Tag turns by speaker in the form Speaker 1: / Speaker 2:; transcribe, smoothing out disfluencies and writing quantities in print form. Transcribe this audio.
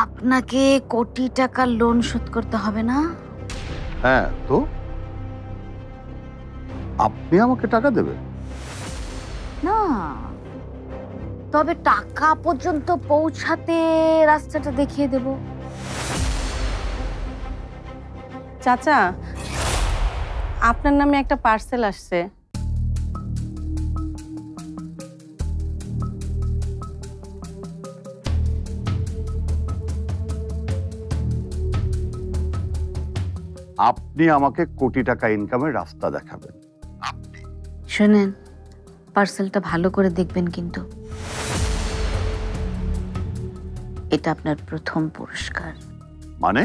Speaker 1: আপনাকে কোটি টাকার লোন শোধ করতে হবে না?
Speaker 2: হ্যাঁ, তো আপনি আমাকে টাকা দেবেন?
Speaker 1: না, তবে টাকা পর্যন্ত পৌঁছাতে রাস্তাটা দেখিয়ে দেব।
Speaker 3: চাচা, আপনার নামে একটা পার্সেল আসছে।
Speaker 2: আপনি আমাকে কোটি টাকা ইনকামের রাস্তা দেখাবেন।
Speaker 1: শুনেন, পার্সেলটা ভালো করে দেখবেন কিন্তু। এটা আপনার প্রথম পুরস্কার।
Speaker 2: মানে